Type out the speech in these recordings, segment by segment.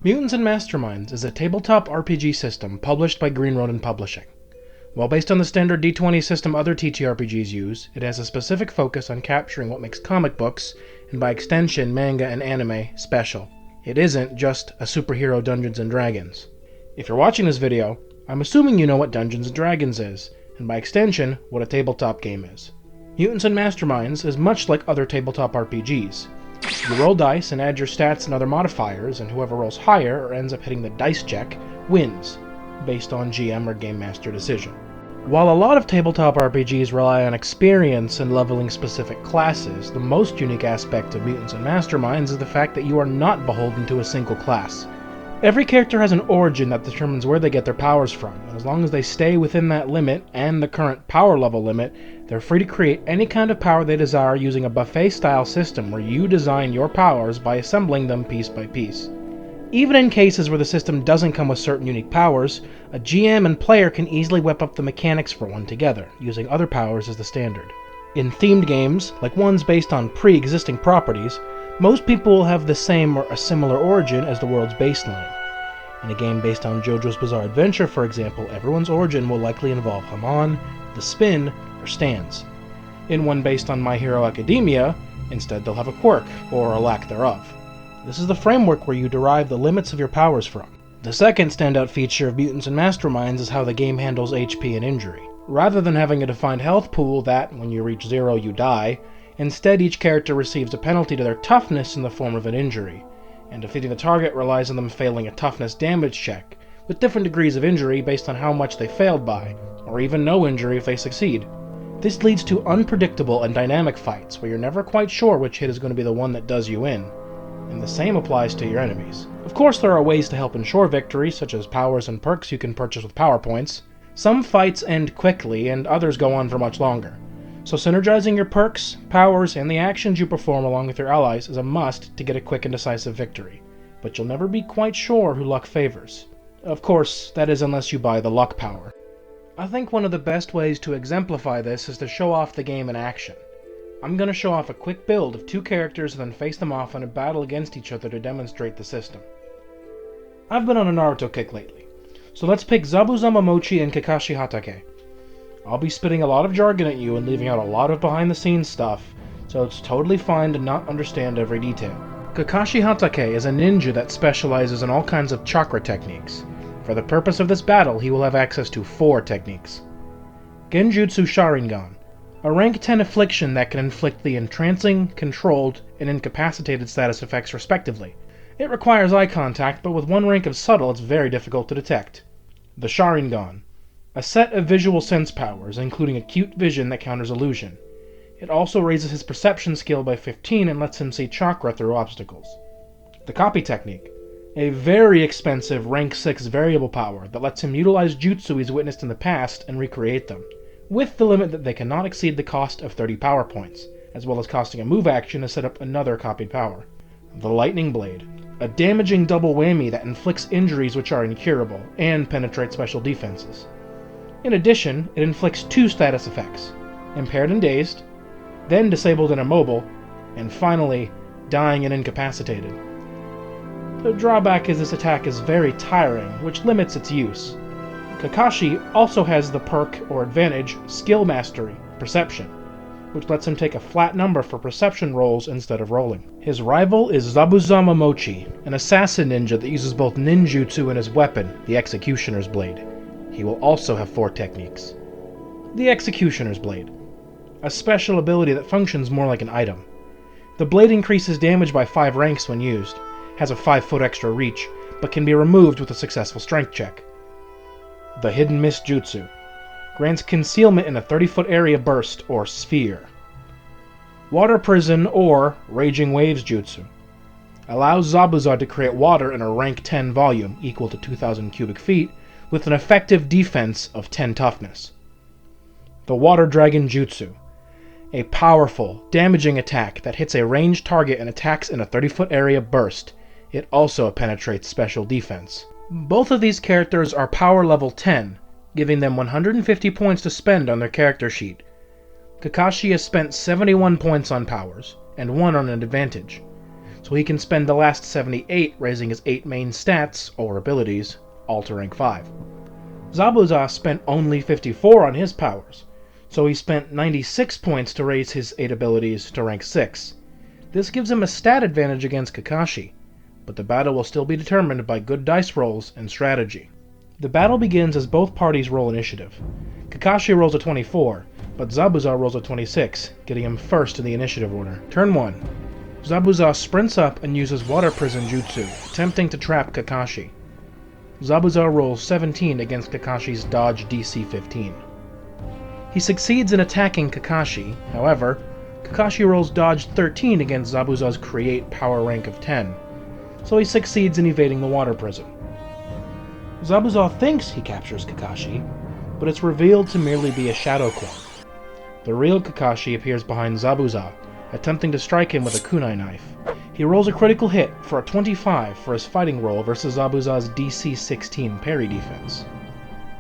Mutants and Masterminds is a tabletop RPG system published by Green Ronin Publishing. While based on the standard D20 system other TTRPGs use, it has a specific focus on capturing what makes comic books, and by extension manga and anime, special. It isn't just a superhero Dungeons & Dragons. If you're watching this video, I'm assuming you know what Dungeons & Dragons is, and by extension, what a tabletop game is. Mutants and Masterminds is much like other tabletop RPGs. You roll dice and add your stats and other modifiers, and whoever rolls higher or ends up hitting the dice check wins, based on GM or Game Master decision. While a lot of tabletop RPGs rely on experience and leveling specific classes, the most unique aspect of Mutants and Masterminds is the fact that you are not beholden to a single class. Every character has an origin that determines where they get their powers from, and as long as they stay within that limit and the current power level limit, they're free to create any kind of power they desire using a buffet-style system where you design your powers by assembling them piece by piece. Even in cases where the system doesn't come with certain unique powers, a GM and player can easily whip up the mechanics for one together, using other powers as the standard. In themed games, like ones based on pre-existing properties, most people will have the same or a similar origin as the world's baseline. In a game based on JoJo's Bizarre Adventure, for example, everyone's origin will likely involve Hamon, the Spin, or Stans. In one based on My Hero Academia, instead they'll have a quirk, or a lack thereof. This is the framework where you derive the limits of your powers from. The second standout feature of Mutants and Masterminds is how the game handles HP and injury. Rather than having a defined health pool that, when you reach 0, you die, instead each character receives a penalty to their toughness in the form of an injury, and defeating the target relies on them failing a toughness damage check, with different degrees of injury based on how much they failed by, or even no injury if they succeed. This leads to unpredictable and dynamic fights, where you're never quite sure which hit is going to be the one that does you in, and the same applies to your enemies. Of course, there are ways to help ensure victory, such as powers and perks you can purchase with power points. Some fights end quickly, and others go on for much longer. So synergizing your perks, powers, and the actions you perform along with your allies is a must to get a quick and decisive victory. But you'll never be quite sure who luck favors. Of course, that is unless you buy the luck power. I think one of the best ways to exemplify this is to show off the game in action. I'm going to show off a quick build of two characters and then face them off in a battle against each other to demonstrate the system. I've been on a Naruto kick lately, so let's pick Zabuza Momochi and Kakashi Hatake. I'll be spitting a lot of jargon at you and leaving out a lot of behind-the-scenes stuff, so it's totally fine to not understand every detail. Kakashi Hatake is a ninja that specializes in all kinds of chakra techniques. For the purpose of this battle, he will have access to 4 techniques. Genjutsu Sharingan, a rank 10 affliction that can inflict the entrancing, controlled, and incapacitated status effects respectively. It requires eye contact, but with 1 rank of subtle it's very difficult to detect. The Sharingan, a set of visual sense powers, including acute vision that counters illusion. It also raises his perception skill by 15 and lets him see chakra through obstacles. The Copy Technique, a very expensive rank 6 variable power that lets him utilize jutsu he's witnessed in the past and recreate them, with the limit that they cannot exceed the cost of 30 power points, as well as costing a move action to set up another copied power. The Lightning Blade, a damaging double whammy that inflicts injuries which are incurable, and penetrates special defenses. In addition, it inflicts 2 status effects, Impaired and Dazed, then Disabled and Immobile, and finally, Dying and Incapacitated. The drawback is this attack is very tiring, which limits its use. Kakashi also has the perk or advantage Skill Mastery, Perception, which lets him take a flat number for perception rolls instead of rolling. His rival is Zabuza Momochi, an assassin ninja that uses both ninjutsu and his weapon, the Executioner's Blade. He will also have 4 techniques. The Executioner's Blade, a special ability that functions more like an item. The blade increases damage by 5 ranks when used, has a 5-foot extra reach, but can be removed with a successful strength check. The Hidden Mist Jutsu grants concealment in a 30-foot area burst or sphere. Water Prison or Raging Waves Jutsu allows Zabuza to create water in a rank 10 volume equal to 2,000 cubic feet with an effective defense of 10 toughness. The Water Dragon Jutsu, a powerful, damaging attack that hits a ranged target and attacks in a 30-foot area burst. It also penetrates special defense. Both of these characters are power level 10, giving them 150 points to spend on their character sheet. Kakashi has spent 71 points on powers, and 1 on an advantage. so he can spend the last 78 raising his 8 main stats, or abilities, all to rank 5. Zabuza spent only 54 on his powers, so he spent 96 points to raise his 8 abilities to rank 6. This gives him a stat advantage against Kakashi, but the battle will still be determined by good dice rolls and strategy. The battle begins as both parties roll initiative. Kakashi rolls a 24, but Zabuza rolls a 26, getting him first in the initiative order. Turn 1. Zabuza sprints up and uses Water Prison Jutsu, attempting to trap Kakashi. Zabuza rolls 17 against Kakashi's Dodge DC 15. He succeeds in attacking Kakashi, however, Kakashi rolls Dodge 13 against Zabuza's Create power rank of 10, so he succeeds in evading the Water Prison. Zabuza thinks he captures Kakashi, but it's revealed to merely be a shadow clone. The real Kakashi appears behind Zabuza, attempting to strike him with a kunai knife. He rolls a critical hit for a 25 for his fighting roll versus Zabuza's DC 16 parry defense.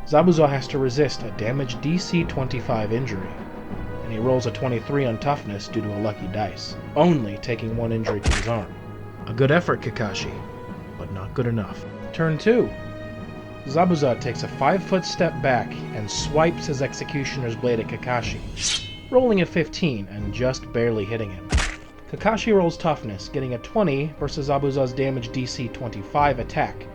Zabuza has to resist a damaged DC 25 injury, and he rolls a 23 on toughness due to a lucky dice, only taking 1 injury to his arm. A good effort, Kakashi, but not good enough. Turn 2. Zabuza takes a 5-foot step back and swipes his executioner's blade at Kakashi, rolling a 15 and just barely hitting him. Kakashi rolls toughness, getting a 20 versus Zabuza's damaged DC 25 attack.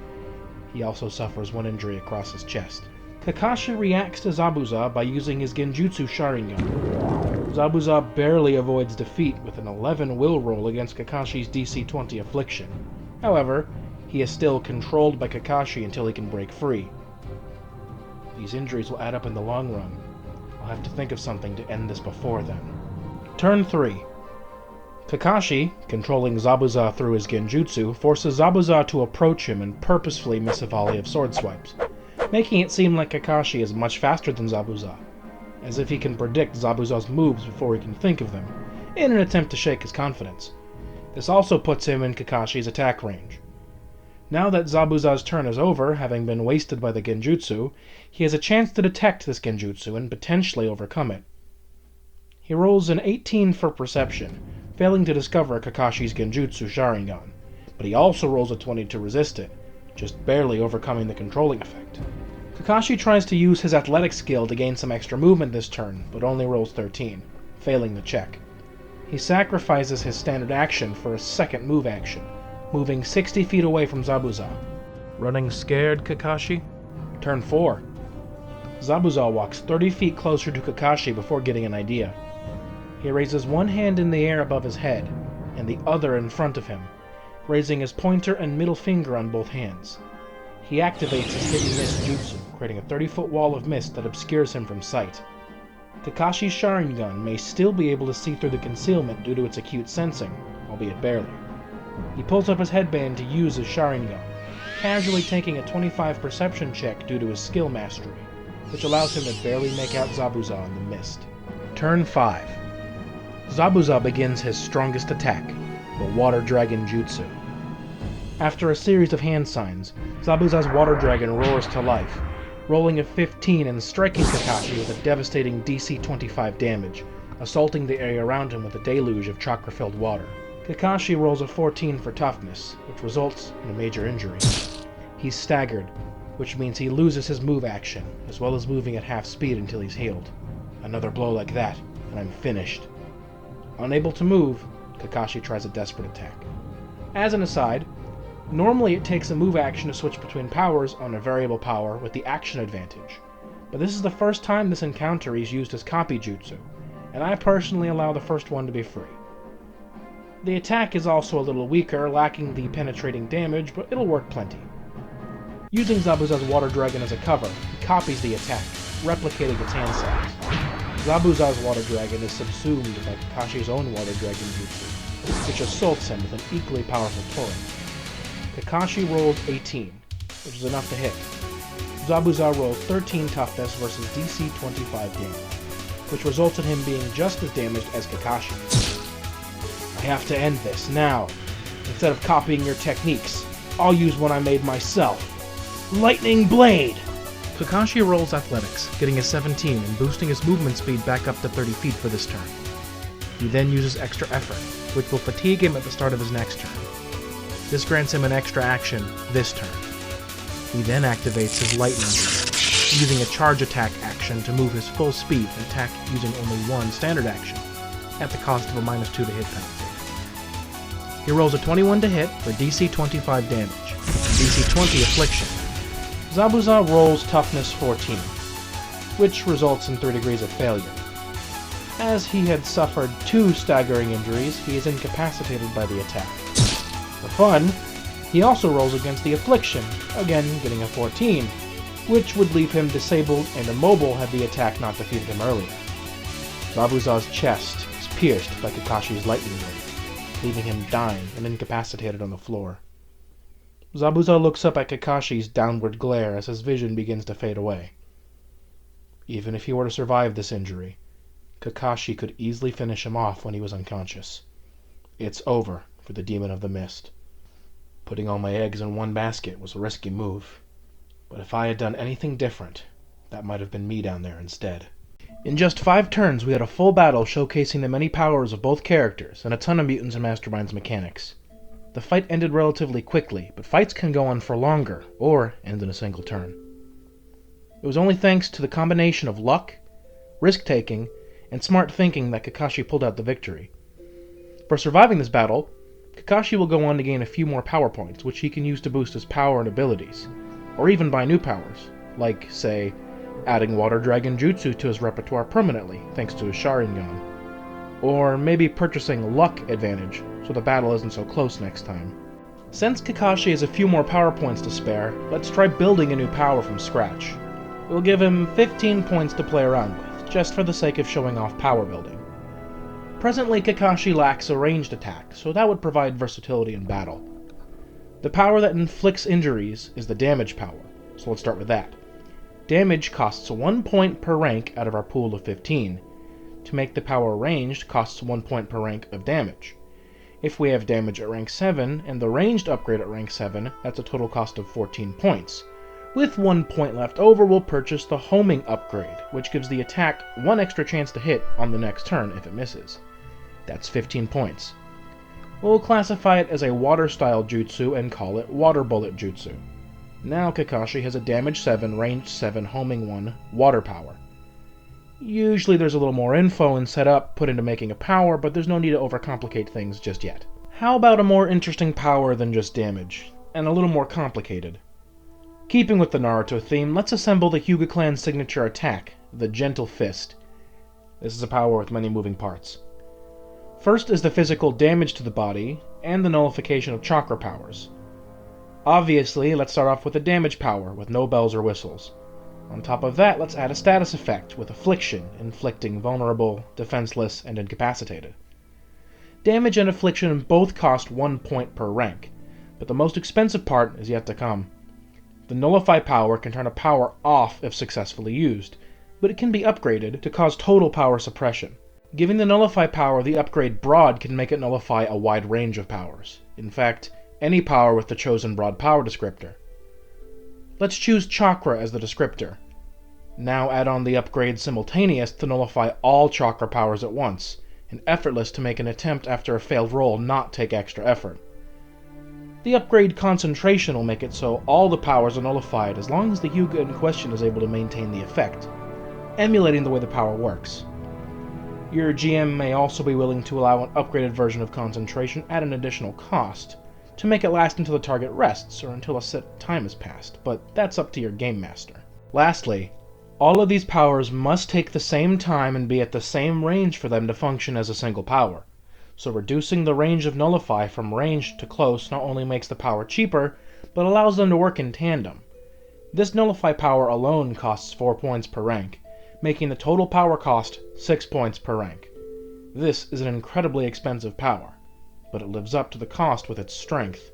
He also suffers 1 injury across his chest. Kakashi reacts to Zabuza by using his Genjutsu Sharingan. Zabuza barely avoids defeat with an 11 will roll against Kakashi's DC 20 affliction. However, he is still controlled by Kakashi until he can break free. These injuries will add up in the long run. I'll have to think of something to end this before then. Turn 3. Kakashi, controlling Zabuza through his Genjutsu, forces Zabuza to approach him and purposefully miss a volley of sword swipes, making it seem like Kakashi is much faster than Zabuza, as if he can predict Zabuza's moves before he can think of them, in an attempt to shake his confidence. This also puts him in Kakashi's attack range. Now that Zabuza's turn is over, having been wasted by the Genjutsu, he has a chance to detect this Genjutsu and potentially overcome it. He rolls an 18 for perception, failing to discover Kakashi's Genjutsu Sharingan, but he also rolls a 20 to resist it, just barely overcoming the controlling effect. Kakashi tries to use his athletic skill to gain some extra movement this turn, but only rolls 13, failing the check. He sacrifices his standard action for a second move action, moving 60 feet away from Zabuza. Running scared, Kakashi? Turn 4. Zabuza walks 30 feet closer to Kakashi before getting an idea. He raises one hand in the air above his head, and the other in front of him, raising his pointer and middle finger on both hands. He activates his hidden mist jutsu, creating a 30-foot wall of mist that obscures him from sight. Kakashi's Sharingan may still be able to see through the concealment due to its acute sensing, albeit barely. He pulls up his headband to use his Sharingan, casually taking a 25 perception check due to his skill mastery, which allows him to barely make out Zabuza in the mist. Turn 5. Zabuza begins his strongest attack, the Water Dragon Jutsu. After a series of hand signs, Zabuza's Water Dragon roars to life, rolling a 15 and striking Kakashi with a devastating DC 25 damage, assaulting the area around him with a deluge of chakra-filled water. Kakashi rolls a 14 for toughness, which results in a major injury. He's staggered, which means he loses his move action, as well as moving at half speed until he's healed. Another blow like that, and I'm finished. Unable to move, Kakashi tries a desperate attack. As an aside, normally it takes a move action to switch between powers on a variable power with the action advantage, but this is the first time this encounter is used as copy jutsu, and I personally allow the first one to be free. The attack is also a little weaker, lacking the penetrating damage, but it'll work plenty. Using Zabuza's Water Dragon as a cover, he copies the attack, replicating its hand size. Zabuza's Water Dragon is subsumed by Kakashi's own Water Dragon jutsu, which assaults him with an equally powerful torrent. Kakashi rolls 18, which is enough to hit. Zabuza rolls 13 toughness versus DC 25 damage, which results in him being just as damaged as Kakashi. I have to end this, now. Instead of copying your techniques, I'll use one I made myself. Lightning Blade! Kakashi rolls athletics, getting a 17 and boosting his movement speed back up to 30 feet for this turn. He then uses extra effort, which will fatigue him at the start of his next turn. This grants him an extra action this turn. He then activates his lightning beam, using a charge attack action to move his full speed and attack using only one standard action, at the cost of a -2 to hit penalty. He rolls a 21 to hit for DC 25 damage, DC 20 affliction. Zabuza rolls toughness 14, which results in 3 degrees of failure. As he had suffered 2 staggering injuries, he is incapacitated by the attack. For fun, he also rolls against the affliction, again getting a 14, which would leave him disabled and immobile had the attack not defeated him earlier. Zabuza's chest is pierced by Kakashi's lightning ray, leaving him dying and incapacitated on the floor. Zabuza looks up at Kakashi's downward glare as his vision begins to fade away. Even if he were to survive this injury, Kakashi could easily finish him off when he was unconscious. It's over for the Demon of the Mist. Putting all my eggs in one basket was a risky move, but if I had done anything different, that might have been me down there instead. In just 5 turns, we had a full battle showcasing the many powers of both characters and a ton of Mutants and Masterminds mechanics. The fight ended relatively quickly, but fights can go on for longer, or end in a single turn. It was only thanks to the combination of luck, risk-taking, and smart thinking that Kakashi pulled out the victory. For surviving this battle, Kakashi will go on to gain a few more power points, which he can use to boost his power and abilities, or even buy new powers, like, say, adding Water Dragon Jutsu to his repertoire permanently, thanks to his Sharingan, or maybe purchasing Luck Advantage, so the battle isn't so close next time. Since Kakashi has a few more power points to spare, let's try building a new power from scratch. We'll give him 15 points to play around with, just for the sake of showing off power building. Presently, Kakashi lacks a ranged attack, so that would provide versatility in battle. The power that inflicts injuries is the damage power, so let's start with that. Damage costs 1 point per rank out of our pool of 15. To make the power ranged costs 1 point per rank of damage. If we have damage at rank 7 and the ranged upgrade at rank 7, that's a total cost of 14 points. With 1 point left over, we'll purchase the homing upgrade, which gives the attack 1 extra chance to hit on the next turn if it misses. That's 15 points. We'll classify it as a water-style jutsu and call it Water Bullet Jutsu. Now Kakashi has a damage 7, range 7, homing 1, water power. Usually there's a little more info and setup put into making a power, but there's no need to overcomplicate things just yet. How about a more interesting power than just damage, and a little more complicated? Keeping with the Naruto theme, let's assemble the Hyuga clan's signature attack, the Gentle Fist. This is a power with many moving parts. First is the physical damage to the body, and the nullification of chakra powers. Obviously, let's start off with a damage power, with no bells or whistles. On top of that, let's add a status effect, with affliction, inflicting vulnerable, defenseless, and incapacitated. Damage and affliction both cost 1 point per rank, but the most expensive part is yet to come. The nullify power can turn a power off if successfully used, but it can be upgraded to cause total power suppression. Giving the nullify power the upgrade broad can make it nullify a wide range of powers. In fact, any power with the chosen broad power descriptor. Let's choose chakra as the descriptor. Now add on the upgrade simultaneous to nullify all chakra powers at once, and effortless to make an attempt after a failed roll not take extra effort. The upgrade concentration will make it so all the powers are nullified as long as the Hyuga in question is able to maintain the effect, emulating the way the power works. Your GM may also be willing to allow an upgraded version of concentration at an additional cost, to make it last until the target rests or until a set time has passed, but that's up to your game master. Lastly, all of these powers must take the same time and be at the same range for them to function as a single power, so reducing the range of nullify from range to close not only makes the power cheaper, but allows them to work in tandem. This nullify power alone costs 4 points per rank, making the total power cost 6 points per rank. This is an incredibly expensive power, but it lives up to the cost with its strength.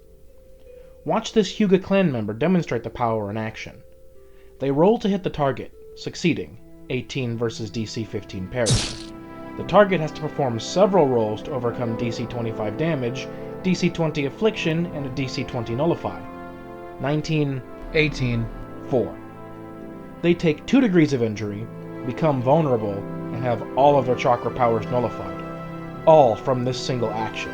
Watch this Hyuga clan member demonstrate the power in action. They roll to hit the target, succeeding, 18 versus DC 15 parry. The target has to perform several rolls to overcome DC 25 damage, DC 20 affliction, and a DC 20 nullify. 19, 18, 4. They take 2 degrees of injury, become vulnerable, and have all of their chakra powers nullified. all from this single action.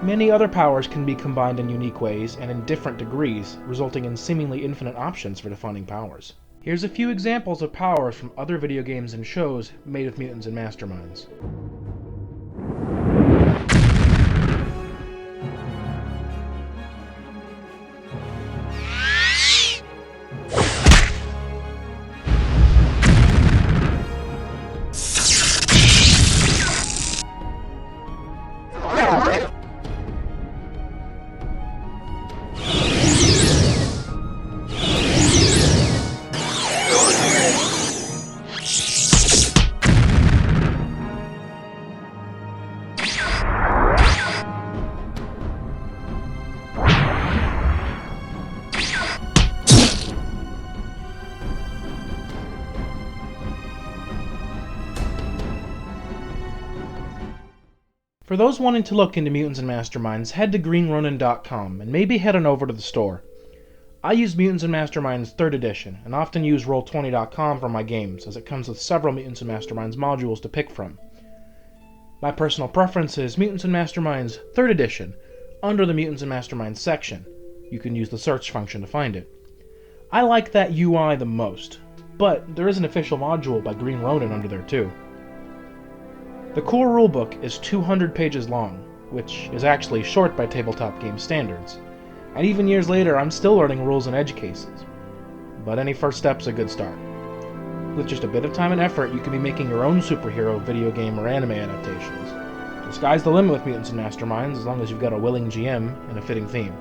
Many other powers can be combined in unique ways and in different degrees, resulting in seemingly infinite options for defining powers. Here's a few examples of powers from other video games and shows made with Mutants and Masterminds. For those wanting to look into Mutants and Masterminds, head to greenronin.com and maybe head on over to the store. I use Mutants and Masterminds 3rd edition and often use Roll20.com for my games, as it comes with several Mutants and Masterminds modules to pick from. My personal preference is Mutants and Masterminds 3rd edition under the Mutants and Masterminds section. You can use the search function to find it. I like that UI the most, but there is an official module by Green Ronin under there too. The core rulebook is 200 pages long, which is actually short by tabletop game standards, and even years later I'm still learning rules and edge cases. But any first step's a good start. With just a bit of time and effort, you can be making your own superhero video game or anime adaptations. The sky's the limit with Mutants and Masterminds, as long as you've got a willing GM and a fitting theme.